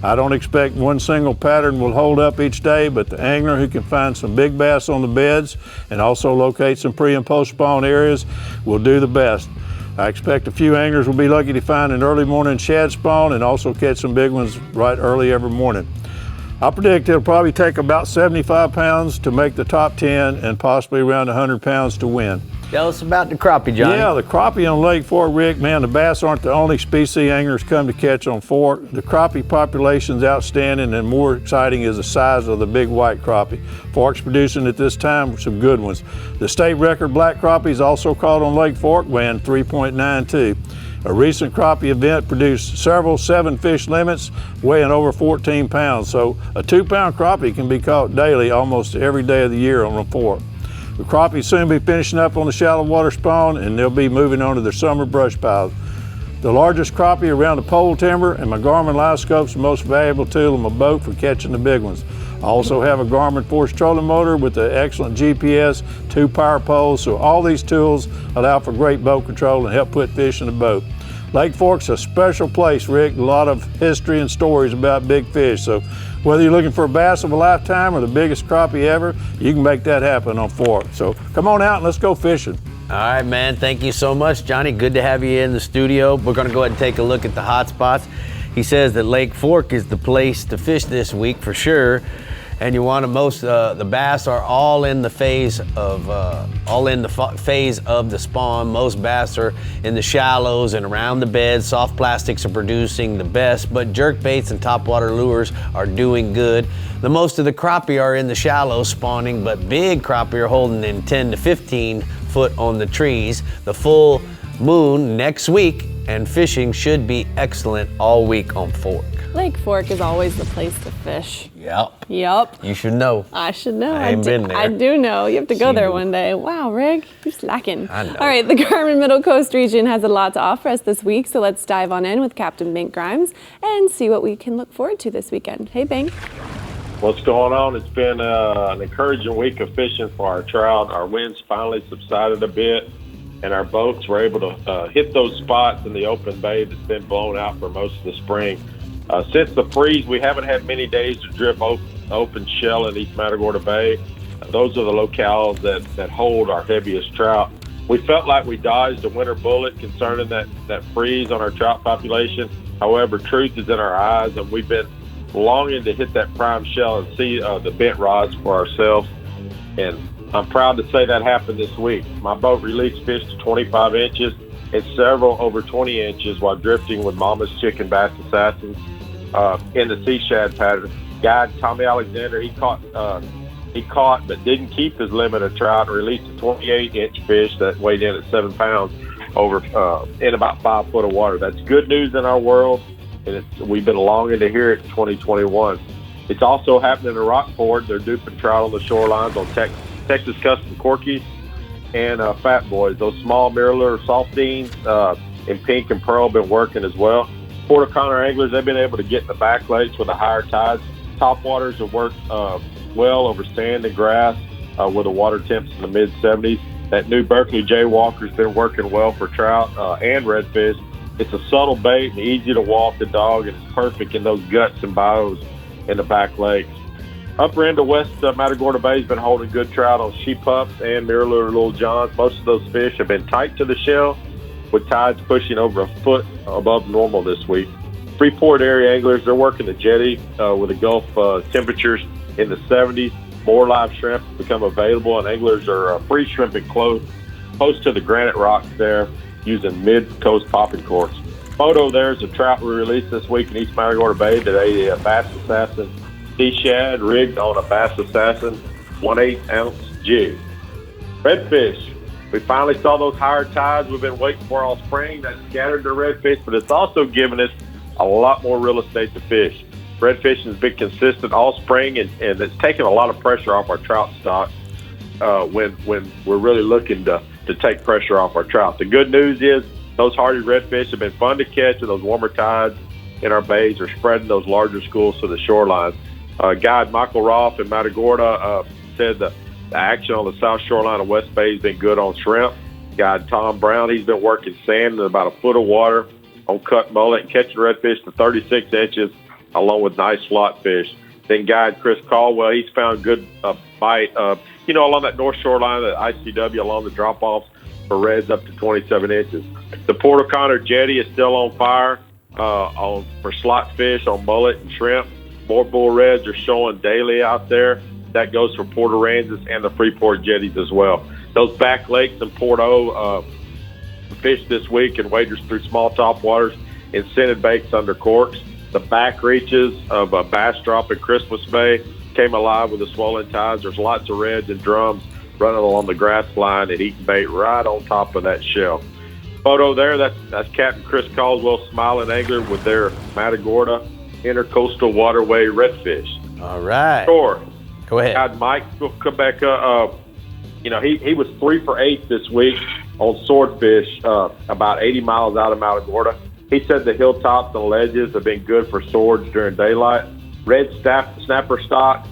I don't expect one single pattern will hold up each day, but the angler who can find some big bass on the beds and also locate some pre and post spawn areas will do the best. I expect a few anglers will be lucky to find an early morning shad spawn and also catch some big ones right early every morning. I predict it'll probably take about 75 pounds to make the top 10 and possibly around 100 pounds to win. Tell us about the crappie, Johnny. Yeah, the crappie on Lake Fork, Rick, man, the bass aren't the only species anglers come to catch on Fork. The crappie population's outstanding, and more exciting is the size of the big white crappie. Fork's producing at this time some good ones. The state record black crappie is also caught on Lake Fork, weighing 3.92. A recent crappie event produced several 7-fish limits weighing over 14 pounds, so a 2-pound crappie can be caught daily almost every day of the year on the Fork. The crappie soon be finishing up on the shallow water spawn, and they'll be moving on to their summer brush piles. The largest crappie around the pole timber, and my Garmin live scope's the most valuable tool on my boat for catching the big ones. I also have a Garmin force trolling motor with an excellent GPS, 2 power poles, so all these tools allow for great boat control and help put fish in the boat. Lake Fork's a special place, Rick. A lot of history and stories about big fish. So whether you're looking for a bass of a lifetime or the biggest crappie ever, you can make that happen on Fork. So come on out and let's go fishing. All right, man. Thank you so much, Johnny. Good to have you in the studio. We're going to go ahead and take a look at the hot spots. He says that Lake Fork is the place to fish this week for sure. And you want to the bass are all in the phase of the spawn. Most bass are in the shallows and around the beds. Soft plastics are producing the best, but jerk baits and topwater lures are doing good. The most of the crappie are in the shallows spawning, but big crappie are holding in 10 to 15 foot on the trees. The full moon next week, and fishing should be excellent all week on Fork. Lake Fork is always the place to fish. Yep. Yep. You should know. I should know. I ain't been there. I do know. You have to go there one day. Wow, Rick, you're slacking. I know. All right, the Garmin Middle Coast region has a lot to offer us this week, so let's dive on in with Captain Bink Grimes and see what we can look forward to this weekend. Hey, Bink. What's going on? It's been an encouraging week of fishing for our trout. Our winds finally subsided a bit, and our boats were able to hit those spots in the open bay that's been blown out for most of the spring. Since the freeze, we haven't had many days to drip open shell in East Matagorda Bay. Those are the locales that hold our heaviest trout. We felt like we dodged a winter bullet concerning that freeze on our trout population. However, truth is in our eyes, and we've been longing to hit that prime shell and see the bent rods for ourselves. And I'm proud to say that happened this week. My boat released fish to 25 inches and several over 20 inches while drifting with Mama's Chicken Bass Assassins in the sea shad pattern. Guide Tommy Alexander, he caught but didn't keep his limit of trout and released a 28-inch fish that weighed in at 7 pounds in about 5 foot of water. That's good news in our world, and we've been longing to hear it in 2021. It's also happening in Rockport. They're duping trout on the shorelines on Texas Custom Corkies and Fat Boys. Those small mirror saltines in pink and pearl have been working as well. Port O'Connor anglers, they've been able to get in the back lakes with the higher tides. Top waters have worked well over sand and grass with the water temps in the mid-70s. That new Berkeley Jaywalker's been working well for trout and redfish. It's a subtle bait and easy to walk the dog, and it's perfect in those guts and bows in the back lakes. Upper end of West Matagorda Bay has been holding good trout on sheep pups and mirror Little Johns. Most of those fish have been tight to the shell, with tides pushing over a foot above normal this week. Freeport area anglers, they're working the jetty with the Gulf temperatures in the 70s. More live shrimp become available, and anglers are free shrimping close to the granite rocks there using mid-coast popping corks. Photo there is a trout we released this week in East Matagorda Bay that ate a Bass Assassin sea shad rigged on a Bass Assassin 1/8 ounce jig. Redfish. We finally saw those higher tides we've been waiting for all spring. That scattered the redfish, but it's also given us a lot more real estate to fish. Redfish has been consistent all spring, and it's taken a lot of pressure off our trout stock when we're really looking to take pressure off our trout. The good news is those hardy redfish have been fun to catch, and those warmer tides in our bays are spreading those larger schools to the shoreline. Guide Michael Roth in Matagorda said the action on the south shoreline of West Bay has been good on shrimp. Guide Tom Brown, he's been working sand in about a foot of water on cut mullet and catching redfish to 36 inches along with nice slot fish. Then guide Chris Caldwell, he's found good bite, along that north shoreline of the ICW along the drop-offs for reds up to 27 inches. The Port O'Connor jetty is still on fire for slot fish on mullet and shrimp. More bull reds are showing daily out there. That goes for Port Aransas and the Freeport jetties as well. Those back lakes in Port O fished this week and waders through small top waters in scented baits under corks. The back reaches of Bass Drop in Christmas Bay came alive with the swollen tides. There's lots of reds and drums running along the grass line and eating bait right on top of that shell. Photo there, that's Captain Chris Caldwell, smiling angler with their Matagorda Intercoastal Waterway redfish. All right. Sure. Go ahead. God, Mike will come back. He was 3 for 8 this week on swordfish, about 80 miles out of Matagorda. He said the hilltops and ledges have been good for swords during daylight. Red snapper stock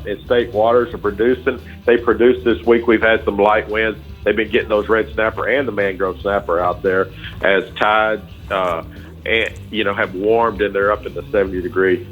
in state waters are producing. They produced this week. We've had some light winds. They've been getting those red snapper and the mangrove snapper out there as tides have warmed and they're up in the 70-degree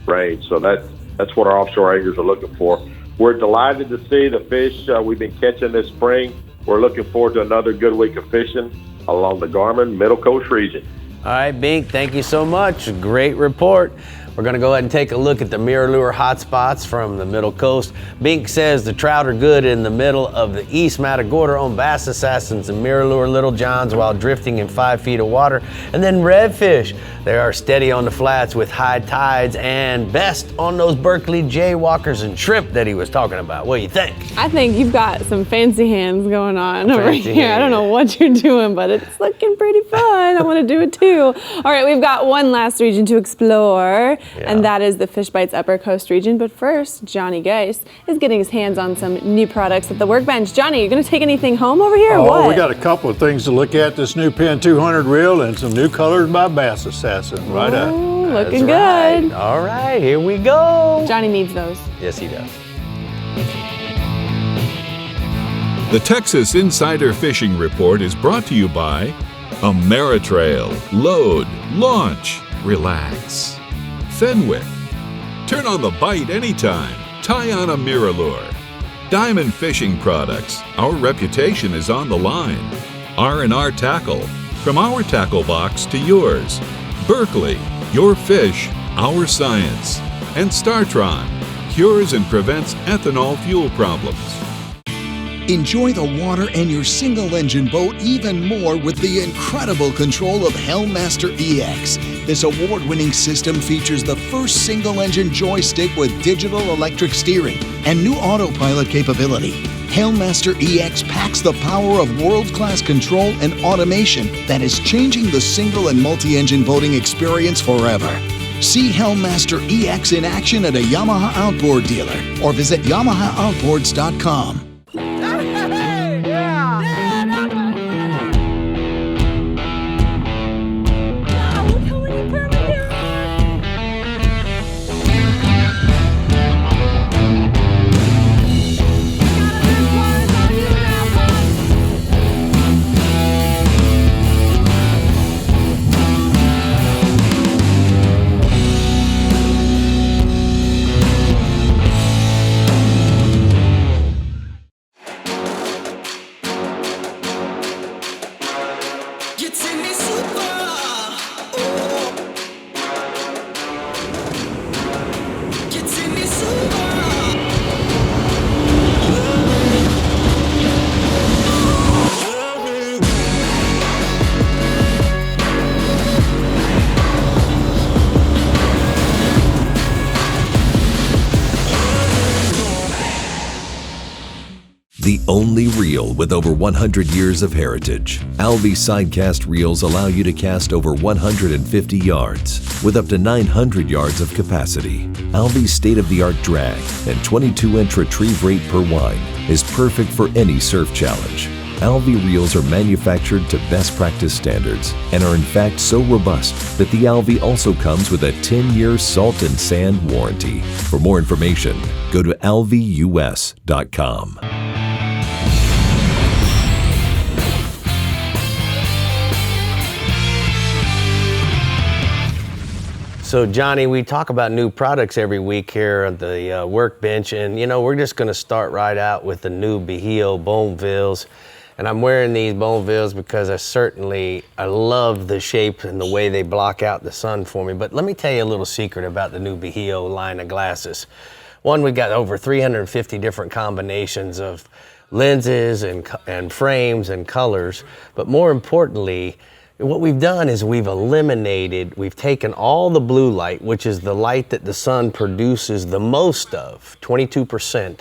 range. So that's what our offshore anglers are looking for. We're delighted to see the fish we've been catching this spring. We're looking forward to another good week of fishing along the Garmin Middle Coast region. All right, Bink, thank you so much. Great report. We're going to go ahead and take a look at the mirror lure hotspots from the Middle Coast. Bink says the trout are good in the middle of the East Matagorda on Bass Assassins and mirror lure Little Johns while drifting in 5 feet of water. And then redfish, they are steady on the flats with high tides and best on those Berkeley jaywalkers and shrimp that he was talking about. What do you think? I think you've got some fancy hands going on over here. I don't know what you're doing, but it's looking pretty fun. I want to do it too. All right, we've got one last region to explore. Yeah. And that is the FISHBITES Upper Coast region. But first, Johnny Geis is getting his hands on some new products at the workbench. Johnny, you going to take anything home over here or what? We got a couple of things to look at. This new Pen 200 reel and some new colors by Bass Assassin. Right up. Looking That's good. Right. All right, here we go. Johnny needs those. Yes, he does. The Texas Insider Fishing Report is brought to you by Ameritrail. Load, launch, relax. Fenwick. Turn on the bite anytime. Tie on a mirror lure. Diamond Fishing Products. Our reputation is on the line. R&R Tackle. From our tackle box to yours. Berkeley. Your fish, our science. And STARTRON. Cures and prevents ethanol fuel problems. Enjoy the water and your single-engine boat even more with the incredible control of Helmmaster EX. This award-winning system features the first single-engine joystick with digital electric steering and new autopilot capability. Helmmaster EX packs the power of world-class control and automation that is changing the single and multi-engine boating experience forever. See Helmmaster EX in action at a Yamaha outboard dealer or visit YamahaOutboards.com. the only reel with over 100 years of heritage. ALVEY sidecast reels allow you to cast over 150 yards with up to 900 yards of capacity. ALVEY's state-of-the-art drag and 22-inch retrieve rate per wind is perfect for any surf challenge. ALVEY reels are manufactured to best practice standards and are in fact so robust that the ALVEY also comes with a 10-year salt and sand warranty. For more information, go to alveus.com. So Johnny, we talk about new products every week here at the workbench, and you know, we're just going to start right out with the new Bahio Bonevilles. And I'm wearing these Bonevilles because I love the shape and the way they block out the sun for me. But let me tell you a little secret about the new Bahio line of glasses. One, we got over 350 different combinations of lenses and frames and colors. But more importantly, what we've done is we've taken all the blue light, which is the light that the sun produces the most of, 22%,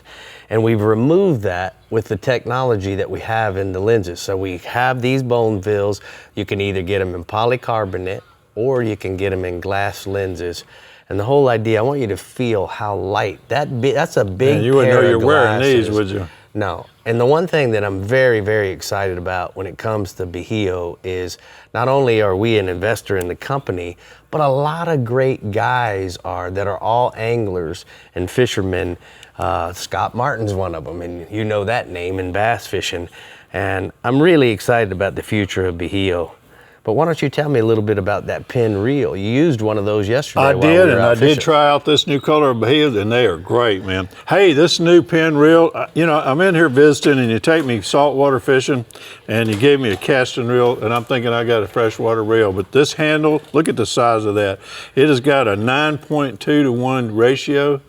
and we've removed that with the technology that we have in the lenses. So we have these Bonevilles. You can either get them in polycarbonate or you can get them in glass lenses. And the whole idea, I want you to feel how light, that's a big Man, you wouldn't pair know of you're wearing glasses. these, would you? No. And the one thing that I'm very, very excited about when it comes to Bahio is not only are we an investor in the company, but a lot of great guys that are all anglers and fishermen. Scott Martin's one of them, and you know that name in bass fishing. And I'm really excited about the future of Bahio. But why don't you tell me a little bit about that pin reel? You used one of those yesterday. I did, and I did try out this new color of Bahia, and they are great, man. Hey, this new pin reel, you know, I'm in here visiting, and you take me saltwater fishing, and you gave me a casting reel, and I'm thinking I got a freshwater reel. But this handle, look at the size of that. It has got a 9.2 to 1 ratio.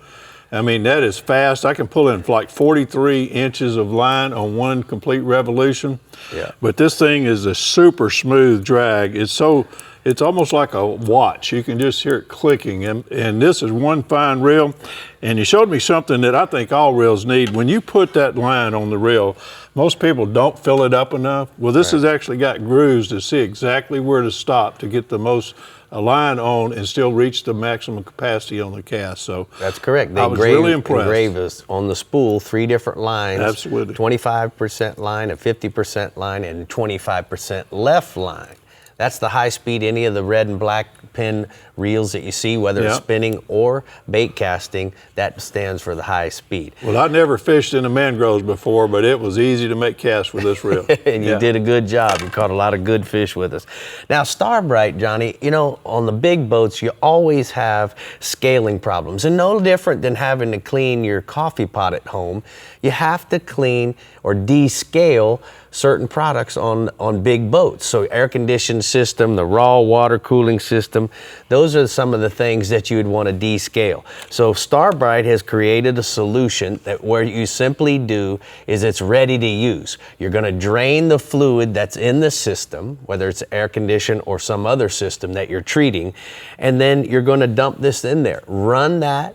I mean, that is fast. I can pull in like 43 inches of line on one complete revolution. Yeah. But this thing is a super smooth drag. It's almost like a watch. You can just hear it clicking. And this is one fine reel. And you showed me something that I think all reels need. When you put that line on the reel, most people don't fill it up enough. Well, this has actually got grooves to see exactly where to stop to get the most line on and still reach the maximum capacity on the cast. So that's correct. They I was really impressed. Engrave us on the spool 3 different lines. Absolutely. 25% line, a 50% line, and 25% left line. That's the high speed, any of the red and black pin reels that you see, whether it's spinning or bait casting, that stands for the high speed. Well, I never fished in the mangroves before, but it was easy to make casts with this reel. And you did a good job. You caught a lot of good fish with us. Now, Starbright, Johnny, you know, on the big boats, you always have scaling problems. And no different than having to clean your coffee pot at home. You have to clean or descale certain products on big boats. So air conditioned system, the raw water cooling system, those are some of the things that you would want to descale. So Starbright has created a solution that where you simply do is it's ready to use. You're going to drain the fluid that's in the system, whether it's air conditioned or some other system that you're treating, and then you're going to dump this in there. Run that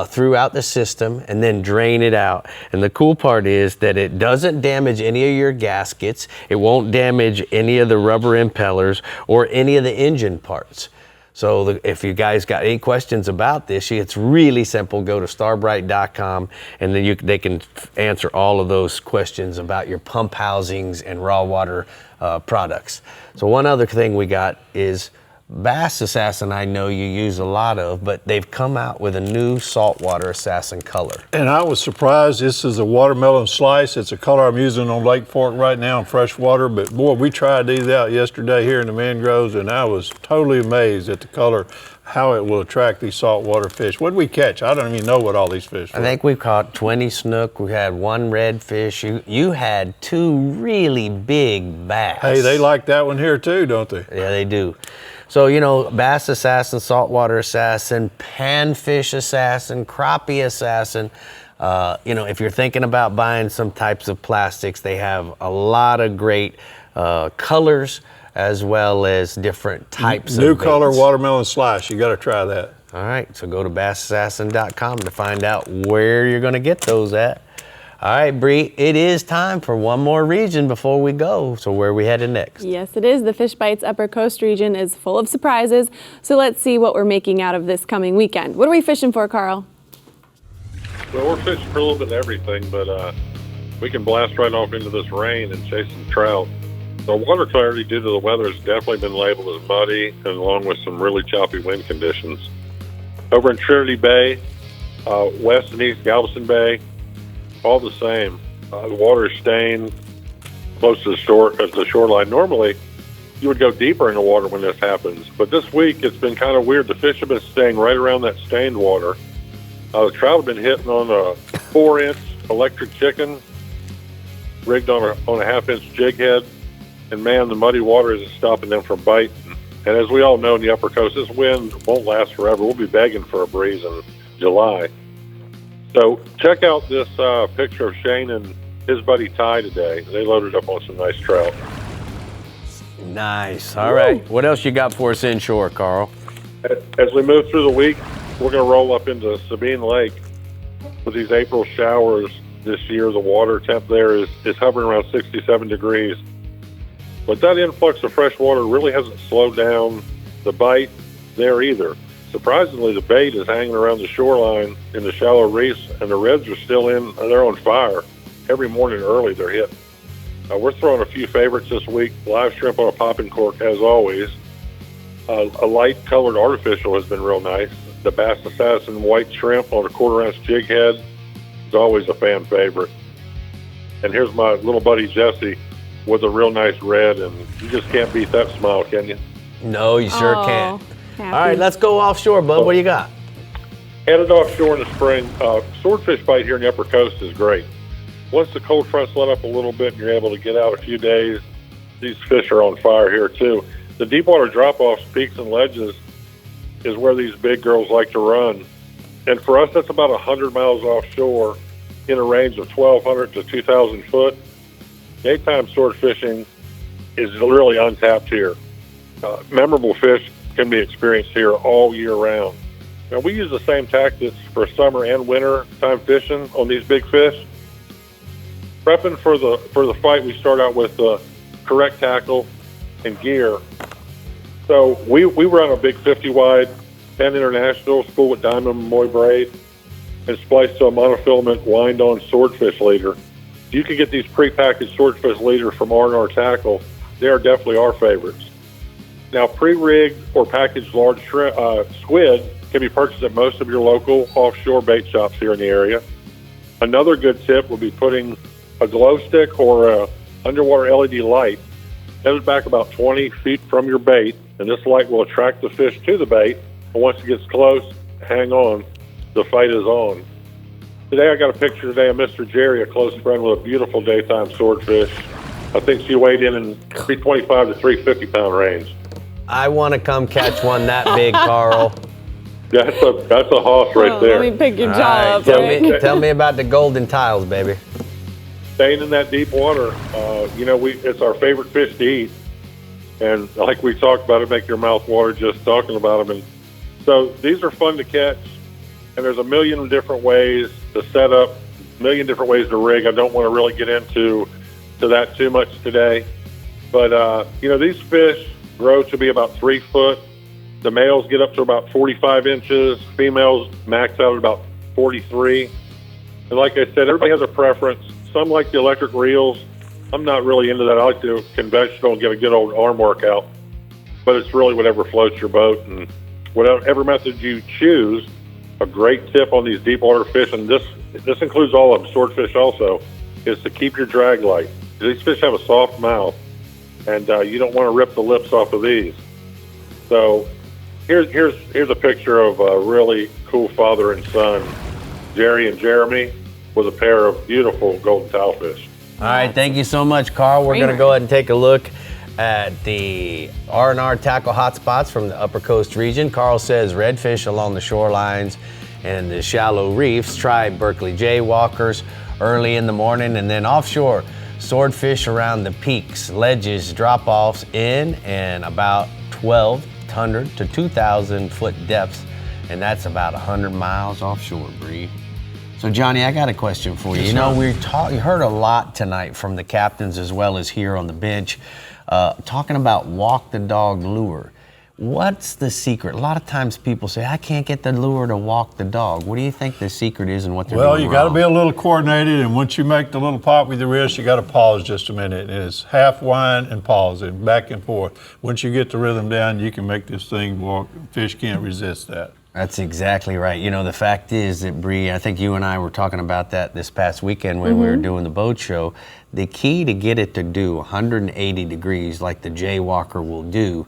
throughout the system and then drain it out. And the cool part is that it doesn't damage any of your gaskets. It won't damage any of the rubber impellers or any of the engine parts. So if you guys got any questions about this, it's really simple. Go to starbright.com and then they can answer all of those questions about your pump housings and raw water products. So one other thing we got is Bass Assassin, I know you use a lot of, but they've come out with a new saltwater assassin color. And I was surprised. This is a watermelon slice. It's a color I'm using on Lake Fork right now in freshwater. But boy, we tried these out yesterday here in the mangroves, and I was totally amazed at the color, how it will attract these saltwater fish. What did we catch? I don't even know what all these fish were. I think we caught 20 snook. We had 1 redfish. You had 2 really big bass. Hey, they like that one here too, don't they? Yeah, they do. So, you know, Bass Assassin, Saltwater Assassin, Panfish Assassin, Crappie Assassin. You know, if you're thinking about buying some types of plastics, they have a lot of great colors as well as different types of New baits. color watermelon slice. You got to try that. All right, so go to bassassassin.com to find out where you're going to get those at. All right, Brie, it is time for one more region before we go. So where are we headed next? Yes, it is. The Fish Bites Upper Coast region is full of surprises. So let's see what we're making out of this coming weekend. What are we fishing for, Carl? Well, we're fishing for a little bit of everything, but we can blast right off into this rain and chase some trout. The water clarity due to the weather has definitely been labeled as muddy, and along with some really choppy wind conditions. Over in Trinity Bay, west and east Galveston Bay, all the same. The water is staying close to the shoreline. Normally, you would go deeper in the water when this happens, but this week it's been kind of weird. The fish have been staying right around that stained water. The trout have been hitting on a 4-inch electric chicken rigged on a half-inch jig head, and man, the muddy water isn't stopping them from biting. And as we all know in the Upper Coast, this wind won't last forever. We'll be begging for a breeze in July. So check out this picture of Shane and his buddy Ty today. They loaded up on some nice trout. Nice. All right. What else you got for us inshore, Carl? As we move through the week, we're going to roll up into Sabine Lake with these April showers this year. The water temp there is hovering around 67 degrees. But that influx of fresh water really hasn't slowed down the bite there either. Surprisingly, the bait is hanging around the shoreline in the shallow reefs, and the reds are still in. They're on fire. Every morning early, they're hit. We're throwing a few favorites this week. Live shrimp on a popping cork, as always. A light-colored artificial has been real nice. The Bass Assassin white shrimp on a 1/4-ounce jig head is always a fan favorite. And here's my little buddy Jesse with a real nice red, and you just can't beat that smile, can you? No, you sure can't. Happy. All right, let's go offshore, bud. What do you got? Headed offshore in the spring. Swordfish bite here in the Upper Coast is great. Once the cold fronts let up a little bit and you're able to get out a few days, these fish are on fire here too. The deep water drop-offs, peaks and ledges is where these big girls like to run. And for us, that's about 100 miles offshore in a range of 1,200 to 2,000 foot. Daytime sword fishing is really untapped here. Memorable fish can be experienced here all year round. Now, we use the same tactics for summer and winter time fishing on these big fish. Prepping for the fight, we start out with the correct tackle and gear. So we run a big 50 wide 10 International spool with diamond moy braid and spliced to a monofilament wind-on swordfish leader. You can get these pre-packaged swordfish leaders from R&R Tackle. They are definitely our favorites. Now, pre-rigged or packaged large squid can be purchased at most of your local offshore bait shops here in the area. Another good tip would be putting a glow stick or a underwater LED light headed back about 20 feet from your bait, and this light will attract the fish to the bait. And once it gets close, hang on. The fight is on. Today I got a picture today of Mr. Jerry, a close friend with a beautiful daytime swordfish. I think she weighed in 325 to 350 pound range. I want to come catch one that big, Carl. That's a hoss right there. Let me pick your All jaw right, up. tell me about the golden tiles, baby. Staying in that deep water, it's our favorite fish to eat. And like we talked about, it make your mouth water just talking about them. And so these are fun to catch. And there's a million different ways to set up, a million different ways to rig. I don't want to really get into that too much today. But, these fish grow to be about 3 foot. The males get up to about 45 inches. Females max out at about 43. And like I said, everybody has a preference. Some like the electric reels. I'm not really into that. I like the conventional and get a good old arm workout. But it's really whatever floats your boat. And whatever method you choose, a great tip on these deep water fish, and this includes all of them, swordfish also, is to keep your drag light. These fish have a soft mouth, and you don't want to rip the lips off of these. So here's a picture of a really cool father and son, Jerry and Jeremy, with a pair of beautiful golden tilefish. All right, thank you so much, Carl. We're going to go ahead and take a look at the R&R tackle hotspots from the Upper Coast region. Carl says redfish along the shorelines and the shallow reefs. Try Berkeley jaywalkers early in the morning, and then offshore, swordfish around the peaks, ledges, drop-offs in and about 1,200 to 2,000 foot depths, and that's about 100 miles offshore, Brie. So, Johnny, I got a question for you. Yes, You know, sir. you heard a lot tonight from the captains as well as here on the bench talking about walk the dog lure. What's the secret? A lot of times people say, I can't get the lure to walk the dog. What do you think the secret is and what they're doing Well, you got to wrong? be a little coordinated, and once you make the little pop with your wrist, you got to pause just a minute. And it's half wind and pause and back and forth. Once you get the rhythm down, you can make this thing walk. Fish can't resist that. That's exactly right. You know, the fact is that, Brie, I think you and I were talking about that this past weekend when we were doing the boat show. The key to get it to do 180 degrees like the jaywalker will do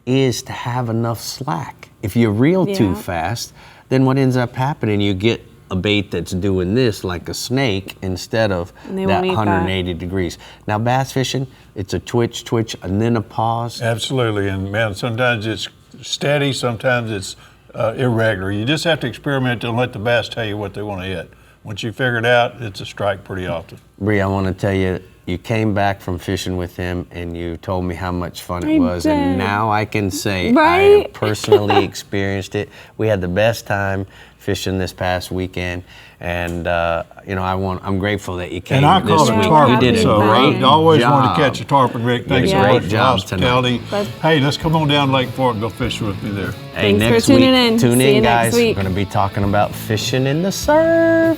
is to have enough slack. If you reel too fast, then what ends up happening, you get a bait that's doing this like a snake instead of that 180 degrees. Now, bass fishing, it's a twitch, and then a pause. Absolutely, and man, sometimes it's steady, sometimes it's irregular. You just have to experiment and let the bass tell you what they want to hit. Once you figure it out, it's a strike pretty often. Brie, I want to tell you, you came back from fishing with him and you told me how much fun it was. did. And now I can say I Right? have personally experienced it. We had the best time fishing this past weekend. And, you know, I'm grateful that you came And I this caught a week. tarpon, You did a so great I always job. want to catch a tarpon, Rick. Thanks You so did a much great for job hospitality. tonight. Hey, let's come on down Lake Fork and go fish with me there. Hey, Thanks next for tuning week, in. Tune See in, you next guys. week. We're going to be talking about fishing in the surf.